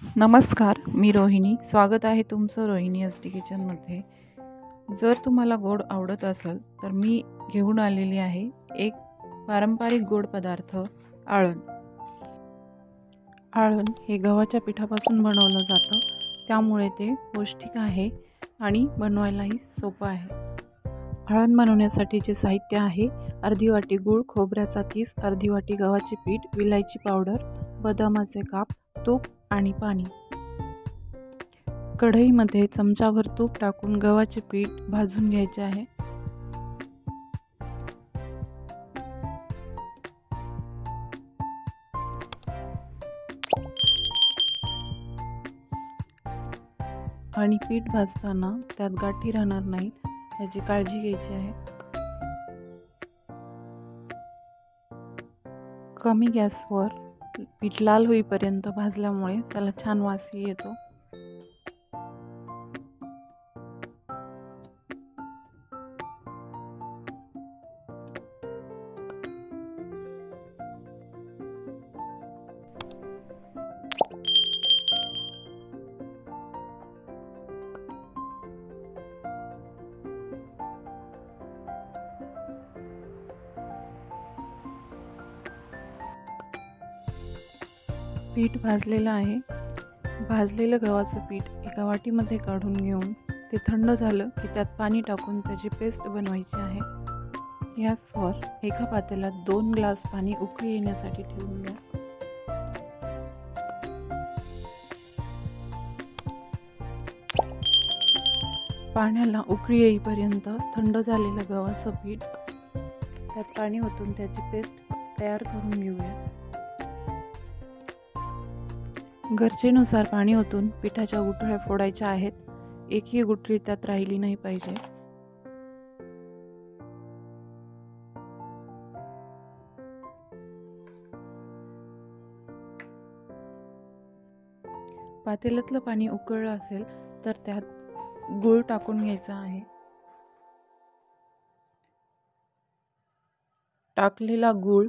नमस्कार, मी रोहिणी. स्वागत आहे तुमचं रोहिणी SD किचनमध्ये. जर तुम्हाला गोड आवडत असेल तर मी घेऊन आलेली आहे एक पारंपरिक गोड पदार्थ आळण. आळण हे गव्हाच्या पिठापासून बनवलं जातं, त्यामुळे ते पौष्टिक आहे आणि बनवायलाही सोपं आहे. आळण बनवण्यासाठी जे साहित्य आहे: अर्धी वाटी गूळ, खोबऱ्याचा किस, अर्धी वाटी गव्हाचे पीठ, विलायची पावडर, बदामाचे काप, तूप आणि पाणी. कढईमध्ये चमचाभर तूप टाकून गव्हाचे पीठ भाजून घ्यायचे आहे. आणि पीठ भाजताना त्यात गाठी राहणार नाहीत याची काळजी घ्यायची आहे. कमी गॅसवर पीठ लाल होईपर्यंत भाजल्यामुळे त्याला छान वासही येतो. पीठ भाजलेलं आहे. भाजलेलं गव्हाचं पीठ एका वाटीमध्ये काढून घेऊन ते थंड झालं की त्यात पाणी टाकून त्याची पेस्ट बनवायची आहे. गॅसवर एका पातेल्यात 2 ग्लास पाणी उकळी येण्यासाठी ठेवून द्या. पाण्याला उकळी येईपर्यंत थंड झालेलं गव्हाचं पीठ त्यात पाणी ओतून त्याची पेस्ट तयार करून घेऊया. गरजेनुसार पाणी ओतून पिठाच्या गुठळ्या फोडायच्या आहेत. एकही गुठळी त्यात राहिली नाही पाहिजे. पातेल्यातलं पाणी उकळलं असेल तर त्यात गूळ टाकून घ्यायचा आहे. टाकलेला गूळ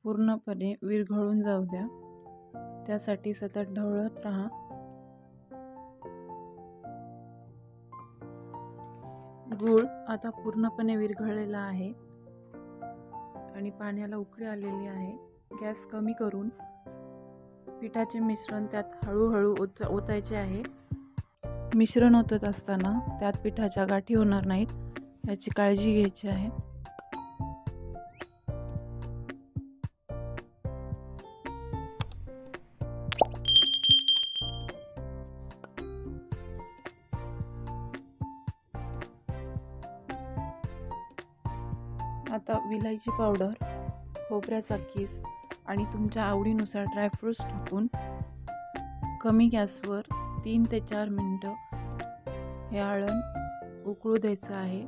पूर्णपणे विरघळून जाऊ द्या, त्यासाठी सतत ढवळत राहा. गूळ आता पूर्णपणे विरघळलेला आहे आणि पाण्याला उकळी आलेली आहे. गॅस कमी करून पिठाचे मिश्रण त्यात हळूहळू ओतायचे आहे. मिश्रण ओतत असताना त्यात पिठाच्या गाठी होणार नाहीत याची काळजी घ्यायची आहे. आता विलायची पावडर, खोबऱ्याचा किस आणि तुमच्या आवडीनुसार ड्रायफ्रूट्स टाकून कमी गॅसवर 3 ते 4 मिनिटं हे आळण उकळू द्यायचं आहे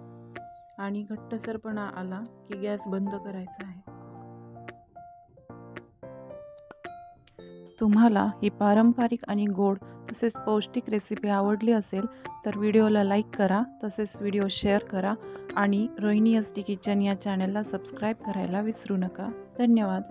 आणि घट्टसरपणा आला की गॅस बंद करायचा आहे. तुम्हाला ही पारंपरिक आणि गोड तसेच पौष्टिक रेसिपी आवडली असेल तर व्हिडिओला लाईक करा, तसेच व्हिडिओ शेअर करा आणि रोहिणी SD किचन या चॅनलला सबस्क्राईब करायला विसरू नका. धन्यवाद.